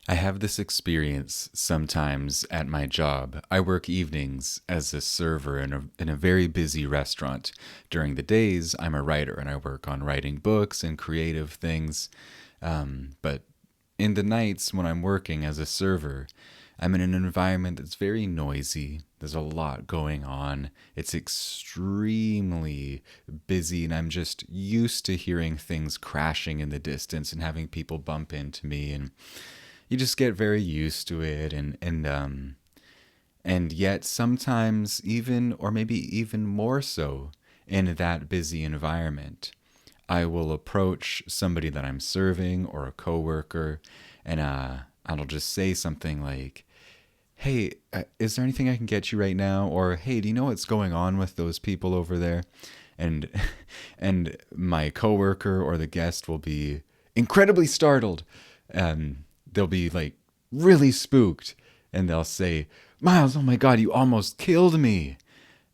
I have this experience sometimes at my job. I work evenings as a server in a very busy restaurant. During the days, I'm a writer and I work on writing books and creative things. But in the nights when I'm working as a server, I'm in an environment that's very noisy. There's a lot going on. It's extremely busy, and I'm just used to hearing things crashing in the distance and having people bump into me, and you just get very used to it. And yet sometimes even, or maybe even more so, in that busy environment, I will approach somebody that I'm serving or a coworker, and I'll just say something like, "Hey, is there anything I can get you right now?" Or, "Hey, do you know what's going on with those people over there?" And and my coworker or the guest will be incredibly startled. They'll be like really spooked, and they'll say, "Miles, oh my God, you almost killed me."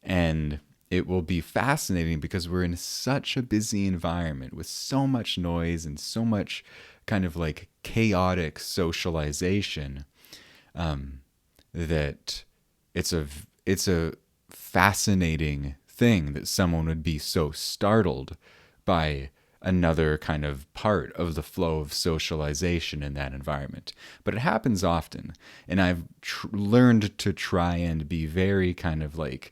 And it will be fascinating because we're in such a busy environment with so much noise and so much kind of like chaotic socialization, that it's a fascinating thing that someone would be so startled by another kind of part of the flow of socialization in that environment. But it happens often, and I've learned to try and be very kind of like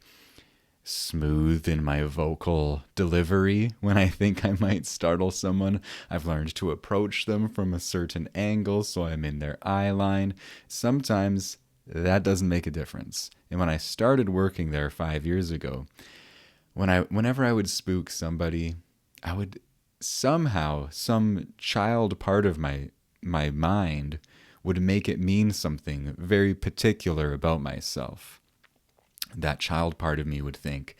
smooth in my vocal delivery when I think I might startle someone. I've learned to approach them from a certain angle so I'm in their eye line. Sometimes that doesn't make a difference. And when I started working there 5 years ago, whenever I would spook somebody, I would somehow, some child part of my mind would make it mean something very particular about myself. That child part of me would think,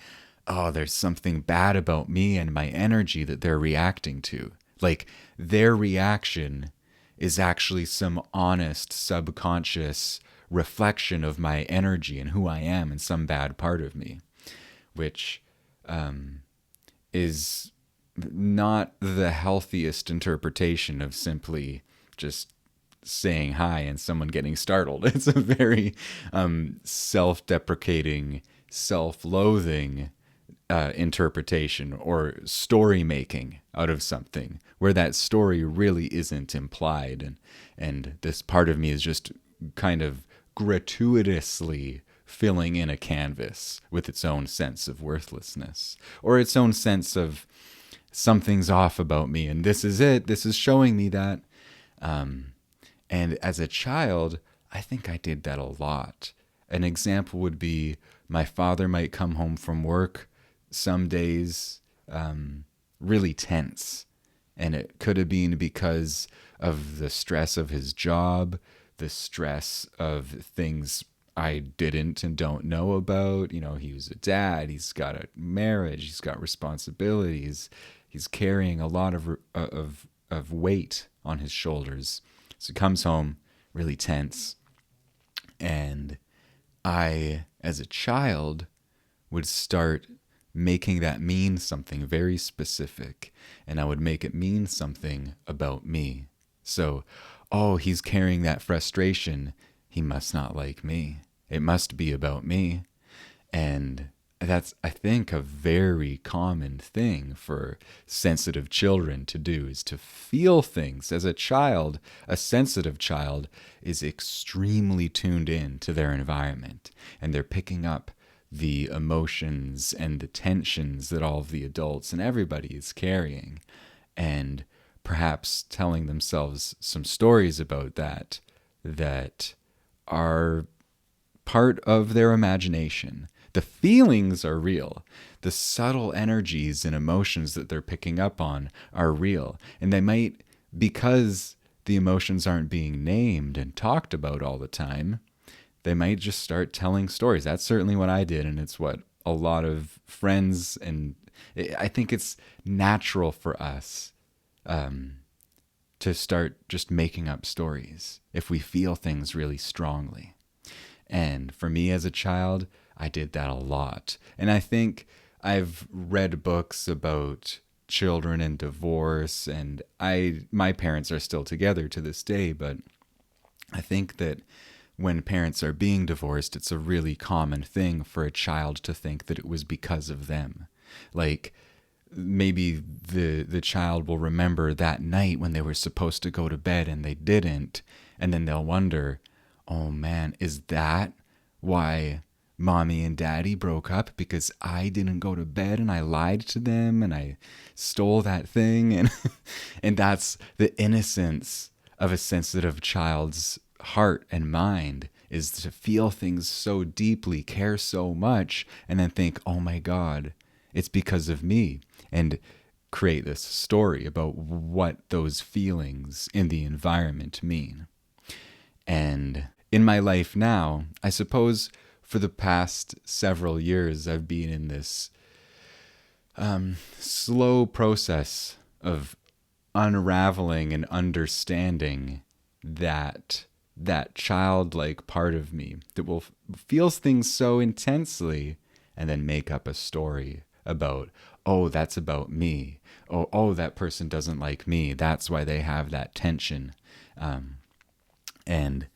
"Oh, there's something bad about me and my energy that they're reacting to." Like their reaction is actually some honest, subconscious reflection of my energy and who I am and some bad part of me, which is not the healthiest interpretation of simply just saying hi and someone getting startled. It's a very self deprecating, self loathing interpretation or story making out of something where that story really isn't implied. And this part of me is just kind of gratuitously filling in a canvas with its own sense of worthlessness or its own sense of something's off about me. And this is it. This is showing me that. And as a child, I think I did that a lot. An example would be my father might come home from work some days really tense. And it could have been because of the stress of his job, the stress of things I didn't and don't know about. You know, he was a dad, he's got a marriage, he's got responsibilities, he's carrying a lot of weight on his shoulders. So he comes home really tense. And I, as a child, would start making that mean something very specific. And I would make it mean something about me. So, oh, he's carrying that frustration. He must not like me. It must be about me. And that's, I think, a very common thing for sensitive children to do is to feel things. As a child, a sensitive child is extremely tuned in to their environment, and they're picking up the emotions and the tensions that all of the adults and everybody is carrying, and perhaps telling themselves some stories about that are part of their imagination. The feelings are real. The subtle energies and emotions that they're picking up on are real. And they might, because the emotions aren't being named and talked about all the time, they might just start telling stories. That's certainly what I did, and it's what a lot of friends, and I think it's natural for us to start just making up stories if we feel things really strongly. And for me as a child, I did that a lot. And I think I've read books about children and divorce, and my parents are still together to this day, but I think that when parents are being divorced, it's a really common thing for a child to think that it was because of them. Like, maybe the child will remember that night when they were supposed to go to bed and they didn't, and then they'll wonder, oh man, is that why mommy and daddy broke up? Because I didn't go to bed and I lied to them and I stole that thing. And and that's the innocence of a sensitive child's heart and mind, is to feel things so deeply, care so much, and then think, oh my God, it's because of me, and create this story about what those feelings in the environment mean. And in my life now, I suppose for the past several years, I've been in this slow process of unraveling and understanding that childlike part of me that will feels things so intensely and then make up a story about, oh, that's about me. Oh, that person doesn't like me. That's why they have that tension. And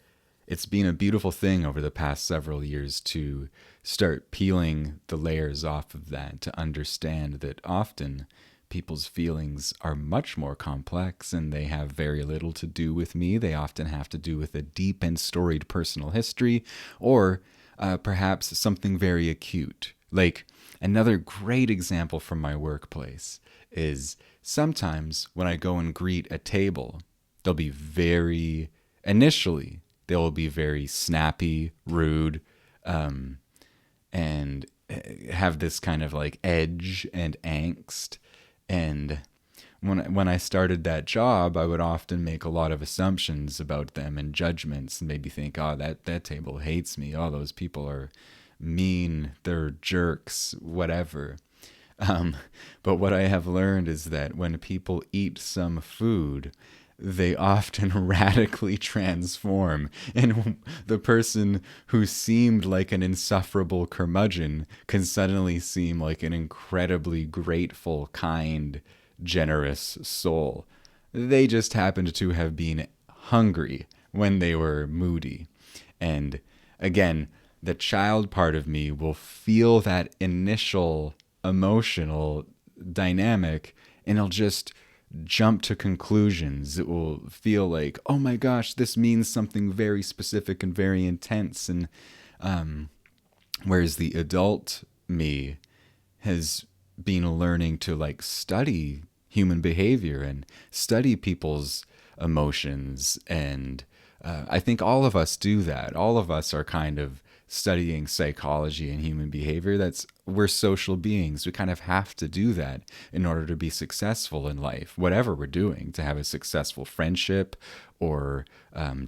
it's been a beautiful thing over the past several years to start peeling the layers off of that, to understand that often people's feelings are much more complex and they have very little to do with me. They often have to do with a deep and storied personal history, or perhaps something very acute. Like, another great example from my workplace is sometimes when I go and greet a table, they'll be initially, they will be very snappy, rude, and have this kind of like edge and angst. And when I started that job, I would often make a lot of assumptions about them and judgments, and maybe think, oh, that table hates me. Oh, those people are mean. They're jerks, whatever. But what I have learned is that when people eat some food, they often radically transform. And the person who seemed like an insufferable curmudgeon can suddenly seem like an incredibly grateful, kind, generous soul. They just happened to have been hungry when they were moody. And again, the child part of me will feel that initial emotional dynamic, and it'll just jump to conclusions. It will feel like, oh my gosh, this means something very specific and very intense. And whereas the adult me has been learning to like study human behavior and study people's emotions. And I think all of us do that. All of us are kind of studying psychology and human behavior. We're social beings. We kind of have to do that in order to be successful in life, whatever we're doing. To have a successful friendship or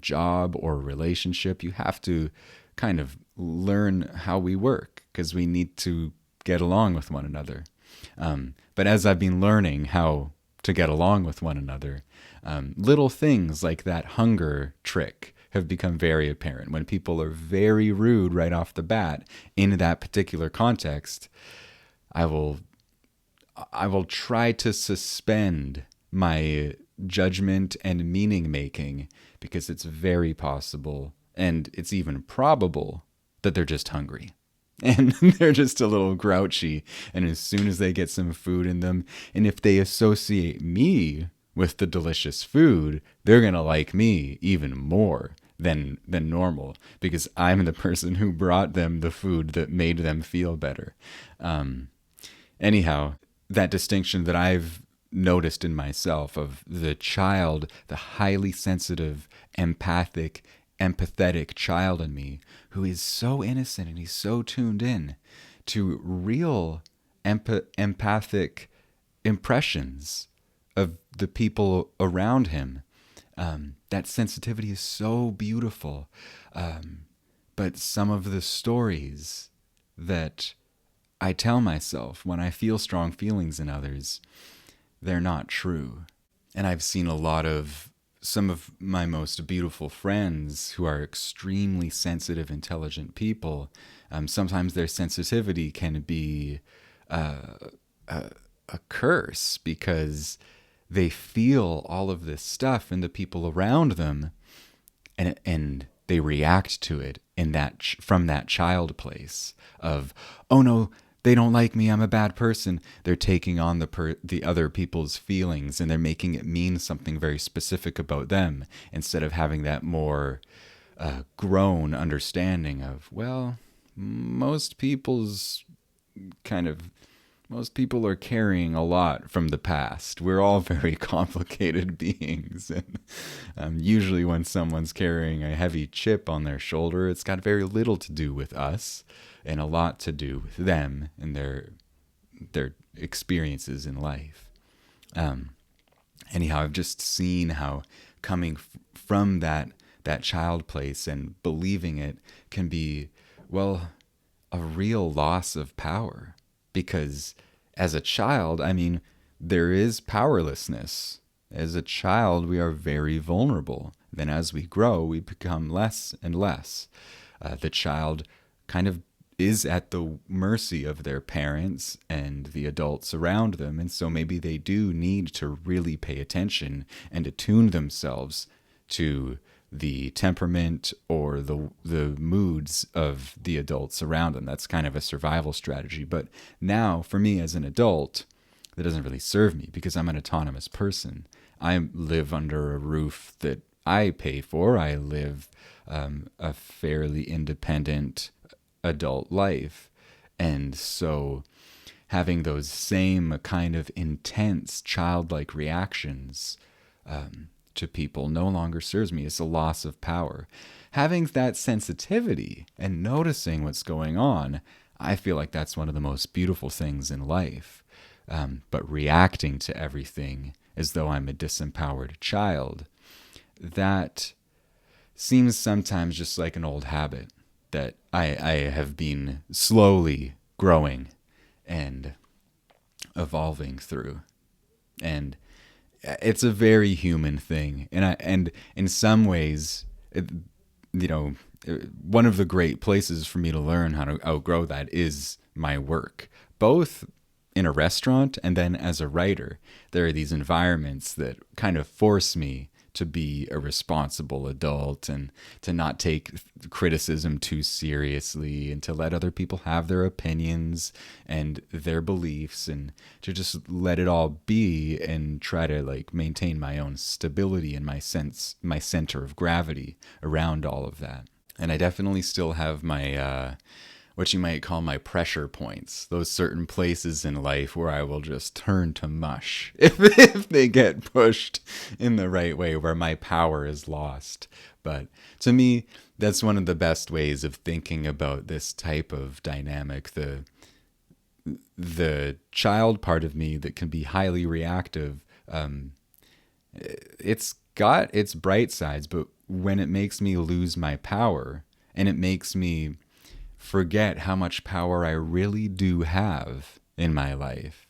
job or relationship, you have to kind of learn how we work, because we need to get along with one another. But as I've been learning how to get along with one another, little things like that hunger trick have become very apparent. When people are very rude right off the bat in that particular context, I will try to suspend my judgment and meaning making, because it's very possible, and it's even probable, that they're just hungry. And they're just a little grouchy. And as soon as they get some food in them, and if they associate me with the delicious food, they're going to like me even more than normal, because I'm the person who brought them the food that made them feel better. Anyhow, that distinction that I've noticed in myself of the child, the highly sensitive, empathic, empathetic child in me, who is so innocent and he's so tuned in to real empathic impressions of the people around him. That sensitivity is so beautiful. But some of the stories that I tell myself when I feel strong feelings in others, they're not true. And I've seen a lot of some of my most beautiful friends who are extremely sensitive, intelligent people. Sometimes their sensitivity can be a curse, because they feel all of this stuff in the people around them, and they react to it in that from that child place of, oh no, they don't like me, I'm a bad person. They're taking on the other people's feelings, and they're making it mean something very specific about them, instead of having that more grown understanding of, well, most people's kind of most people are carrying a lot from the past. We're all very complicated beings. And usually, when someone's carrying a heavy chip on their shoulder, it's got very little to do with us and a lot to do with them and their experiences in life. Anyhow, I've just seen how coming from that child place and believing it can be, well, a real loss of power. Because as a child, I mean, there is powerlessness. As a child, we are very vulnerable. Then as we grow, we become less and less. The child kind of is at the mercy of their parents and the adults around them. And so maybe they do need to really pay attention and attune themselves to the temperament or the moods of the adults around them. That's kind of a survival strategy. But now, for me as an adult, that doesn't really serve me because I'm an autonomous person. I live under a roof that I pay for. I live a fairly independent adult life. And so having those same kind of intense childlike reactions to people no longer serves me. It's a loss of power. Having that sensitivity and noticing what's going on, I feel like that's one of the most beautiful things in life. But reacting to everything as though I'm a disempowered child, that seems sometimes just like an old habit that I have been slowly growing and evolving through. And it's a very human thing, and in some ways, one of the great places for me to learn how to outgrow that is my work, both in a restaurant and then as a writer. There are these environments that kind of force me to be a responsible adult and to not take criticism too seriously and to let other people have their opinions and their beliefs and to just let it all be and try to like maintain my own stability and my center of gravity around all of that. And I definitely still have my what you might call my pressure points, those certain places in life where I will just turn to mush if they get pushed in the right way, where my power is lost. But to me, that's one of the best ways of thinking about this type of dynamic. The child part of me that can be highly reactive, it's got its bright sides, but when it makes me lose my power and it makes me forget how much power I really do have in my life,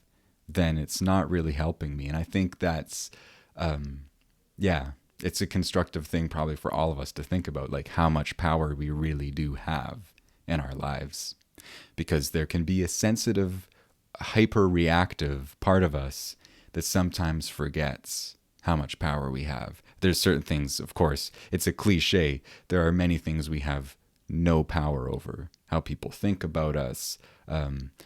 then it's not really helping me. And I think that's, it's a constructive thing probably for all of us to think about, like how much power we really do have in our lives. Because there can be a sensitive, hyper-reactive part of us that sometimes forgets how much power we have. There's certain things, of course, it's a cliche. There are many things we have no power over. How people think about us,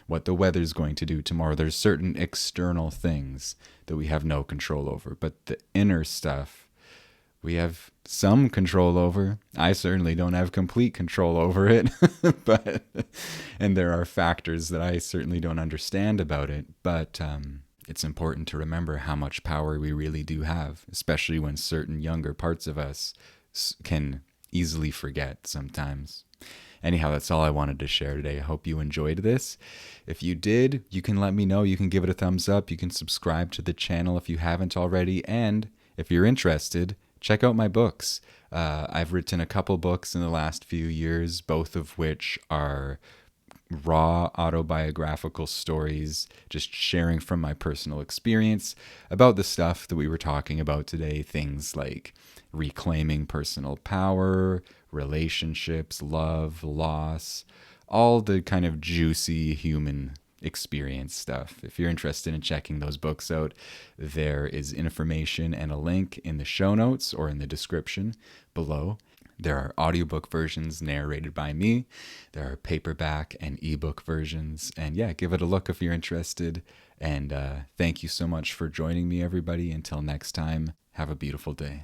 what the weather's going to do tomorrow. There's certain external things that we have no control over. But the inner stuff, we have some control over. I certainly don't have complete control over it. And there are factors that I certainly don't understand about it. But it's important to remember how much power we really do have, especially when certain younger parts of us can easily forget sometimes. Anyhow, that's all I wanted to share today. I hope you enjoyed this. If you did, you can let me know. You can give it a thumbs up. You can subscribe to the channel if you haven't already. And if you're interested, check out my books. I've written a couple books in the last few years, both of which are raw autobiographical stories, just sharing from my personal experience about the stuff that we were talking about today. Things like reclaiming personal power, relationships, love, loss, all the kind of juicy human experience stuff. If you're interested in checking those books out, there is information and a link in the show notes or in the description below. There are audiobook versions narrated by me. There are paperback and ebook versions. And yeah, give it a look if you're interested. And thank you so much for joining me, everybody. Until next time, have a beautiful day.